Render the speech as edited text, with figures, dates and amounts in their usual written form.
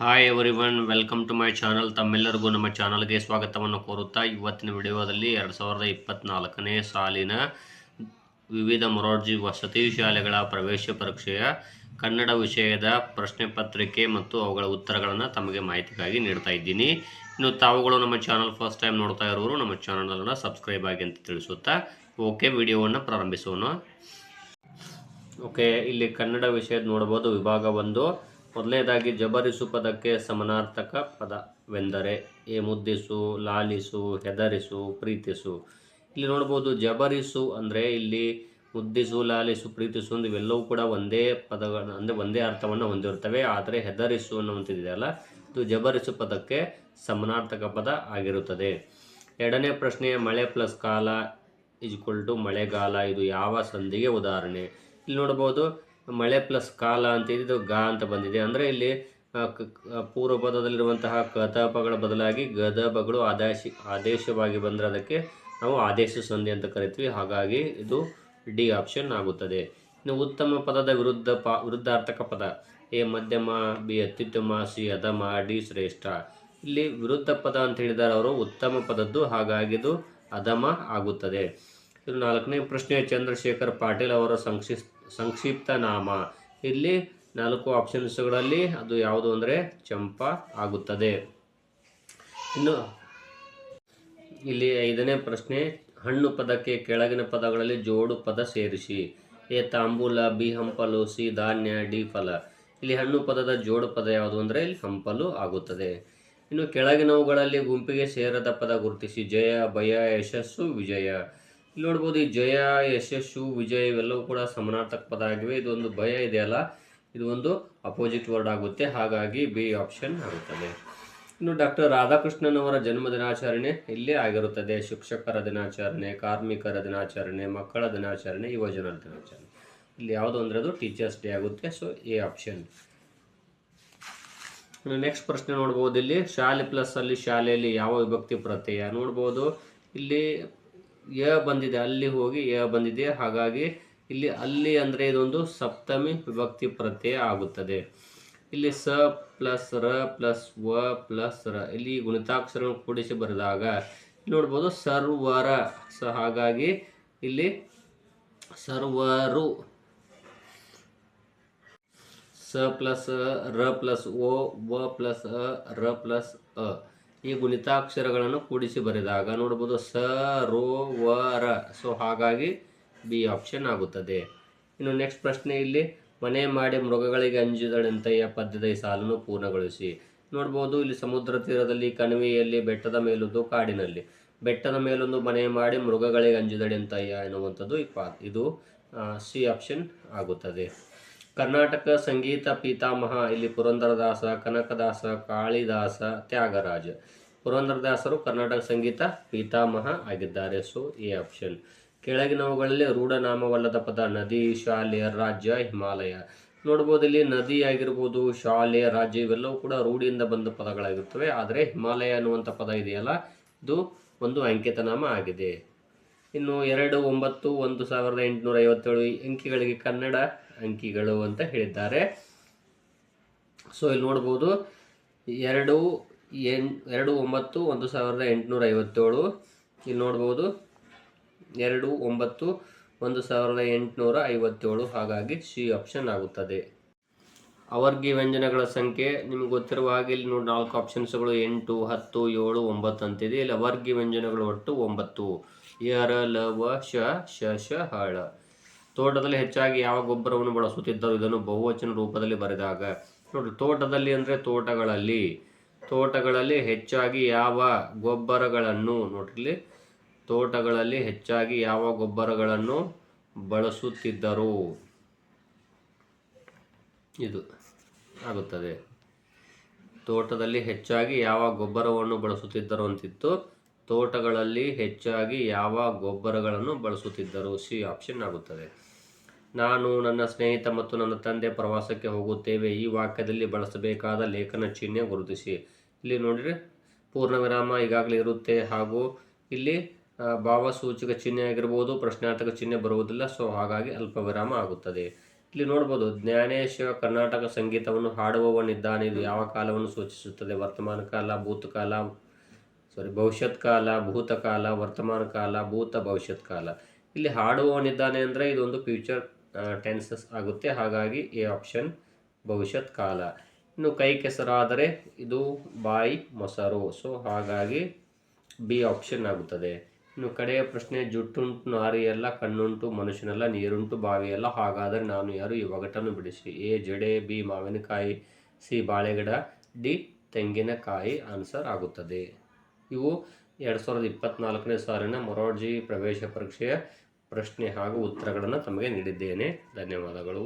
Hi everyone, welcome to my channel. ತಮ್ಮೆಲ್ಲರಿಗೂ ನಮ್ಮ ಚಾನಲ್ಗೆ ಸ್ವಾಗತವನ್ನು ಕೋರುತ್ತಾ ಇವತ್ತಿನ ವಿಡಿಯೋದಲ್ಲಿ 2024ನೇ ಸಾಲಿನ ವಿವಿಧ ಮೊರಾರ್ಜಿ ವಸತಿ ಶಾಲೆಗಳ ಪ್ರವೇಶ ಪರೀಕ್ಷೆಯ ಕನ್ನಡ ವಿಷಯದ ಪ್ರಶ್ನೆ ಪತ್ರಿಕೆ ಮತ್ತು ಅವುಗಳ ಉತ್ತರಗಳನ್ನು ತಮಗೆ ಮಾಹಿತಿಗಾಗಿ ನೀಡ್ತಾ ಇದ್ದೀನಿ. ಇನ್ನು ತಾವುಗಳು ನಮ್ಮ ಚಾನಲ್ ಫಸ್ಟ್ ಟೈಮ್ ನೋಡ್ತಾ ಇರೋರು ನಮ್ಮ ಚಾನಲನ್ನು ಸಬ್ಸ್ಕ್ರೈಬ್ ಆಗಿ ಅಂತ ತಿಳಿಸುತ್ತಾ ಓಕೆ ವಿಡಿಯೋವನ್ನು ಪ್ರಾರಂಭಿಸೋಣ. ಓಕೆ, ಇಲ್ಲಿ ಕನ್ನಡ ವಿಷಯದ ನೋಡಬಹುದು. ವಿಭಾಗ 1. ಮೊದಲನೇದಾಗಿ ಜಬರಿಸು ಪದಕ್ಕೆ ಸಮಾನಾರ್ಥಕ ಪದವೆಂದರೆ ಎ ಮುದ್ದಿಸು, ಲಾಲಿಸು, ಹೆದರಿಸು, ಪ್ರೀತಿಸು. ಇಲ್ಲಿ ನೋಡ್ಬೋದು ಜಬರಿಸು ಅಂದರೆ ಇಲ್ಲಿ ಮುದ್ದಿಸು, ಲಾಲಿಸು, ಪ್ರೀತಿಸು ಅಂದ್ರೆ ಇವೆಲ್ಲವೂ ಕೂಡ ಒಂದೇ ಪದಗಳ ಅಂದರೆ ಒಂದೇ ಅರ್ಥವನ್ನು ಹೊಂದಿರುತ್ತವೆ. ಆದರೆ ಹೆದರಿಸು ಅನ್ನುವಂಥದ್ದಿದೆಯಲ್ಲ, ಇದು ಜಬರಿಸು ಪದಕ್ಕೆ ಸಮಾನಾರ್ಥಕ ಪದ ಆಗಿರುತ್ತದೆ. ಎರಡನೇ ಪ್ರಶ್ನೆ, ಮಳೆ ಪ್ಲಸ್ ಕಾಲ = ಮಳೆಗಾಲ. ಇದು ಯಾವ ಸಂಧಿಗೆ ಉದಾಹರಣೆ? ಇಲ್ಲಿ ನೋಡ್ಬೋದು ಮಳೆ ಪ್ಲಸ್ ಕಾಲ ಅಂತ ಇದು ಗಾ ಅಂತ ಬಂದಿದೆ. ಅಂದರೆ ಇಲ್ಲಿ ಪೂರ್ವ ಪದದಲ್ಲಿರುವಂತಹ ಕತಪಗಳ ಬದಲಾಗಿ ಗದಪಗಳು ಆದೇಶವಾಗಿ ಬಂದರೆ ಅದಕ್ಕೆ ನಾವು ಆದೇಶ ಸಂಧಿ ಅಂತ ಕರಿತೀವಿ. ಹಾಗಾಗಿ ಇದು ಡಿ ಆಪ್ಷನ್ ಆಗುತ್ತದೆ. ಇನ್ನು ಉತ್ತಮ ಪದದ ವಿರುದ್ಧಾರ್ಥಕ ಪದ ಎ ಮಧ್ಯಮ, ಬಿ ಅತ್ಯುತ್ತಮ, ಸಿ ಅಧಮ, ಡಿ ಶ್ರೇಷ್ಠ. ಇಲ್ಲಿ ವಿರುದ್ಧ ಪದ ಅಂತ ಹೇಳಿದ್ದಾರೆ ಅವರು ಉತ್ತಮ ಪದದ್ದು, ಹಾಗಾಗಿ ಇದು ಅಧಮ ಆಗುತ್ತದೆ. ಇನ್ನು ನಾಲ್ಕನೇ ಪ್ರಶ್ನೆ, ಚಂದ್ರಶೇಖರ್ ಪಾಟೀಲ್ ಅವರ ಸಂಕ್ಷಿಪ್ತ ನಾಮ. ಇಲ್ಲಿ 4 ಆಪ್ಷನ್ಸ್ಗಳಲ್ಲಿ ಅದು ಯಾವುದು ಅಂದರೆ ಚಂಪಾ ಆಗುತ್ತದೆ. ಇನ್ನು ಇಲ್ಲಿ 5ನೇ ಪ್ರಶ್ನೆ, ಹಣ್ಣು ಪದಕ್ಕೆ ಕೆಳಗಿನ ಪದಗಳಲ್ಲಿ ಜೋಡು ಪದ ಸೇರಿಸಿ. ಎ ತಾಂಬೂಲ, ಬಿ ಹಂಪಲು, ಸಿ ಧಾನ್ಯ, ಡಿ ಫಲ. ಇಲ್ಲಿ ಹಣ್ಣು ಪದದ ಜೋಡು ಪದ ಯಾವುದು ಅಂದರೆ ಇಲ್ಲಿ ಹಂಪಲು ಆಗುತ್ತದೆ. ಇನ್ನು ಕೆಳಗಿನವುಗಳಲ್ಲಿ ಗುಂಪಿಗೆ ಸೇರದ ಪದ ಗುರುತಿಸಿ. ಜಯ, ಭಯ, ಯಶಸ್ಸು, ವಿಜಯ. ಇಲ್ಲಿ ನೋಡ್ಬೋದು ಈ ಜಯ, ಯಶಸ್ಸು, ವಿಜಯ ಇವೆಲ್ಲವೂ ಕೂಡ ಸಮಾನಾರ್ಥಕ ಪದ ಆಗಿವೆ. ಇದೊಂದು ಭಯ ಇದೆಯಲ್ಲ, ಇದು ಒಂದು ಅಪೋಸಿಟ್ ವರ್ಡ್ ಆಗುತ್ತೆ, ಹಾಗಾಗಿ ಬಿ ಆಪ್ಷನ್ ಆಗುತ್ತದೆ. ಇನ್ನು ಡಾಕ್ಟರ್ ರಾಧಾಕೃಷ್ಣನ್ ಅವರ ಜನ್ಮ ದಿನಾಚರಣೆ ಇಲ್ಲೇ ಆಗಿರುತ್ತದೆ. ಶಿಕ್ಷಕರ ದಿನಾಚರಣೆ, ಕಾರ್ಮಿಕರ ದಿನಾಚರಣೆ, ಮಕ್ಕಳ ದಿನಾಚರಣೆ, ಯುವಜನರ ದಿನಾಚರಣೆ. ಇಲ್ಲಿ ಯಾವುದು ಅಂದರೆ ಅದು ಟೀಚರ್ಸ್ ಡೇ ಆಗುತ್ತೆ. So A option. ಇನ್ನು ನೆಕ್ಸ್ಟ್ ಪ್ರಶ್ನೆ ನೋಡ್ಬೋದು. ಇಲ್ಲಿ ಶಾಲೆ ಪ್ಲಸ್ ಅಲ್ಲಿ ಶಾಲೆಯಲ್ಲಿ ಯಾವ ವಿಭಕ್ತಿ ಪ್ರತ್ಯಯ? ನೋಡ್ಬೋದು ಇಲ್ಲಿ ಯ ಬಂದಿದೆ, ಅಲ್ಲಿ ಹೋಗಿ ಯ ಬಂದಿದೆ, ಹಾಗಾಗಿ ಇಲ್ಲಿ ಅಲ್ಲಿ ಅಂದರೆ ಇದೊಂದು ಸಪ್ತಮಿ ವಿಭಕ್ತಿ ಪ್ರತ್ಯಯ ಆಗುತ್ತದೆ. ಇಲ್ಲಿ ಸ ಪ್ಲಸ್ ರ ಪ್ಲಸ್ ವ ಪ್ಲಸ್ ರ, ಇಲ್ಲಿ ಗುಣಿತಾಕ್ಷರಗಳನ್ನು ಕೂಡಿಸಿ ಬರೆದಾಗ ನೋಡ್ಬೋದು ಸರ್ವರ. ಸೊ ಹಾಗಾಗಿ ಇಲ್ಲಿ ಸರ್ವರು. ಸ ಪ್ಲಸ್ ರ ಪ್ಲಸ್ ಓ, ವ ಪ್ಲಸ್ ಅ, ರ ಪ್ಲಸ್ ಅ, ಈ ಗುಣಿತಾಕ್ಷರಗಳನ್ನು ಕೂಡಿಸಿ ಬರೆದಾಗ ನೋಡ್ಬೋದು ಸ ರೋ ವ ರ. ಸೊ ಹಾಗಾಗಿ ಬಿ ಆಪ್ಷನ್ ಆಗುತ್ತದೆ. ಇನ್ನು ನೆಕ್ಸ್ಟ್ ಪ್ರಶ್ನೆ, ಇಲ್ಲಿ ಮನೆ ಮಾಡಿ ಮೃಗಗಳಿಗೆ ಅಂಜಿದಳೆಂತೆಯ ಪದ್ಯದ ಈ ಸಾಲನ್ನು ಪೂರ್ಣಗೊಳಿಸಿ. ನೋಡ್ಬೋದು ಇಲ್ಲಿ ಸಮುದ್ರ ತೀರದಲ್ಲಿ, ಕಣಿವೆಯಲ್ಲಿ, ಬೆಟ್ಟದ ಮೇಲೊಂದು, ಕಾಡಿನಲ್ಲಿ. ಬೆಟ್ಟದ ಮೇಲೊಂದು ಮನೆ ಮಾಡಿ ಮೃಗಗಳಿಗೆ ಅಂಜಿದಳೆಂತಯ್ಯ ಎನ್ನುವಂಥದ್ದು ಇದು ಸಿ ಆಪ್ಷನ್ ಆಗುತ್ತದೆ. ಕರ್ನಾಟಕ ಸಂಗೀತ ಪಿತಾಮಹ. ಇಲ್ಲಿ ಪುರಂದರದಾಸ, ಕನಕದಾಸ, ಕಾಳಿದಾಸ, ತ್ಯಾಗರಾಜ. ಪುರಂದರದಾಸರು ಕರ್ನಾಟಕ ಸಂಗೀತ ಪಿತಾಮಹ ಆಗಿದ್ದಾರೆ. So A option. ಕೆಳಗಿನವುಗಳಲ್ಲಿ ರೂಢನಾಮವಲ್ಲದ ಪದ ನದಿ, ಶಾಲೆ, ರಾಜ್ಯ, ಹಿಮಾಲಯ. ನೋಡ್ಬೋದು ಇಲ್ಲಿ ನದಿ ಆಗಿರ್ಬೋದು, ಶಾಲೆ, ರಾಜ್ಯ ಇವೆಲ್ಲವೂ ಕೂಡ ರೂಢಿಯಿಂದ ಬಂದ ಪದಗಳಾಗಿರ್ತವೆ. ಆದರೆ ಹಿಮಾಲಯ ಅನ್ನುವಂಥ ಪದ ಇದೆಯಲ್ಲ, ಇದು ಒಂದು ಅಂಕಿತನಾಮ ಆಗಿದೆ. ಇನ್ನು 2-9-1857 ಅಂಕಿಗಳಿಗೆ ಕನ್ನಡ ಅಂಕಿಗಳು ಅಂತ ಹೇಳಿದ್ದಾರೆ. ಸೊ ಇಲ್ಲಿ ನೋಡ್ಬೋದು 2-9-1857. ಇಲ್ಲಿ ನೋಡ್ಬೋದು 2-9-1857. ಹಾಗಾಗಿ ಸಿ ಆಪ್ಷನ್ ಆಗುತ್ತದೆ. ಅವರ್ಗಿ ವ್ಯಂಜನಗಳ ಸಂಖ್ಯೆ ನಿಮ್ಗೆ ಗೊತ್ತಿರುವ ಹಾಗೆ ಇಲ್ಲಿ ನೋಡಿ 4 ಆಪ್ಷನ್ಸ್ಗಳು 8, 10, 7, 9 ಅಂತಿದೆ. ಇಲ್ಲಿ ಅವರ್ಗಿ ವ್ಯಂಜನಗಳು ಒಟ್ಟು 9. ಯ ರ ಲ ವ ಶ ಶ ಶ ಹ ಳ. ತೋಟದಲ್ಲಿ ಹೆಚ್ಚಾಗಿ ಯಾವ ಗೊಬ್ಬರವನ್ನು ಬಳಸುತ್ತಿದ್ದರು? ಇದನ್ನು ಬಹುವಚನ ರೂಪದಲ್ಲಿ ಬರೆದಾಗ ನೋಡಿ, ತೋಟದಲ್ಲಿ ಅಂದರೆ ತೋಟಗಳಲ್ಲಿ ಹೆಚ್ಚಾಗಿ ಯಾವ ಗೊಬ್ಬರಗಳನ್ನು ನೋಡ್ರಿ, ತೋಟಗಳಲ್ಲಿ ಹೆಚ್ಚಾಗಿ ಯಾವ ಗೊಬ್ಬರಗಳನ್ನು ಬಳಸುತ್ತಿದ್ದರು ಇದು ಆಗುತ್ತದೆ. ತೋಟದಲ್ಲಿ ಹೆಚ್ಚಾಗಿ ಯಾವ ಗೊಬ್ಬರವನ್ನು ಬಳಸುತ್ತಿದ್ದರು ಅಂತಿತ್ತು. ತೋಟಗಳಲ್ಲಿ ಹೆಚ್ಚಾಗಿ ಯಾವ ಗೊಬ್ಬರಗಳನ್ನು ಬಳಸುತ್ತಿದ್ದರು, ಸಿ ಆಪ್ಷನ್ ಆಗುತ್ತದೆ. ನಾನು, ನನ್ನ ಸ್ನೇಹಿತ ಮತ್ತು ನನ್ನ ತಂದೆ ಪ್ರವಾಸಕ್ಕೆ ಹೋಗುತ್ತೇವೆ. ಈ ವಾಕ್ಯದಲ್ಲಿ ಬಳಸಬೇಕಾದ ಲೇಖನ ಚಿಹ್ನೆ ಗುರುತಿಸಿ. ಇಲ್ಲಿ ನೋಡಿರಿ ಪೂರ್ಣ ವಿರಾಮ ಈಗಾಗಲೇ ಇರುತ್ತೆ, ಹಾಗೂ ಇಲ್ಲಿ ಭಾವಸೂಚಕ ಚಿಹ್ನೆ ಆಗಿರ್ಬೋದು, ಪ್ರಶ್ನಾರ್ಥಕ ಚಿಹ್ನೆ ಬರುವುದಿಲ್ಲ. ಸೊ ಹಾಗಾಗಿ ಅಲ್ಪ ವಿರಾಮ ಆಗುತ್ತದೆ. ಇಲ್ಲಿ ನೋಡ್ಬೋದು ಜ್ಞಾನೇಶ ಕರ್ನಾಟಕ ಸಂಗೀತವನ್ನು ಹಾಡುವವನಿದ್ದಾನೆ. ಇದು ಯಾವ ಕಾಲವನ್ನು ಸೂಚಿಸುತ್ತದೆ? ವರ್ತಮಾನ ಕಾಲ, ಭೂತಕಾಲ, ಭವಿಷ್ಯತ್ ಕಾಲ, ಭೂತಕಾಲ, ವರ್ತಮಾನ ಕಾಲ, ಭೂತ ಭವಿಷ್ಯತ್ ಕಾಲ. ಇಲ್ಲಿ ಹಾಡುವವನಿದ್ದಾನೆ ಅಂದರೆ ಇದೊಂದು ಫ್ಯೂಚರ್ ಟೆನ್ಸಸ್ ಆಗುತ್ತೆ. ಹಾಗಾಗಿ ಎ ಆಪ್ಷನ್ ಭವಿಷ್ಯತ್ ಕಾಲ. ಇನ್ನು ಕೈ ಕೆಸರಾದರೆ ಇದು ಬಾಯಿ ಮೊಸರು. ಸೊ ಹಾಗಾಗಿ ಬಿ ಆಪ್ಷನ್ ಆಗುತ್ತದೆ. ಇನ್ನು ಕಡೆಯ ಪ್ರಶ್ನೆ, ಜುಟ್ಟುಂಟು ನಾರಿಯಲ್ಲ, ಕಣ್ಣುಂಟು ಮನುಷ್ಯನಲ್ಲ, ನೀರುಂಟು ಬಾವಿಯಲ್ಲ, ಹಾಗಾದರೆ ನಾನು ಯಾರು? ಈ ಒಗಟನ್ನು ಬಿಡಿಸಿ. ಎ ಜಡೆ, ಬಿ ಮಾವಿನಕಾಯಿ, ಸಿ ಬಾಳೆಗಿಡ, ಡಿ ತೆಂಗಿನಕಾಯಿ ಆನ್ಸರ್ ಆಗುತ್ತದೆ. ಇವು 2024ನೇ ಸಾಲಿನ ಮೊರಾರ್ಜಿ ಪ್ರವೇಶ ಪರೀಕ್ಷೆಯ ಪ್ರಶ್ನೆ ಹಾಗೂ ಉತ್ತರಗಳನ್ನು ತಮಗೆ ನೀಡಿದ್ದೇನೆ. ಧನ್ಯವಾದಗಳು.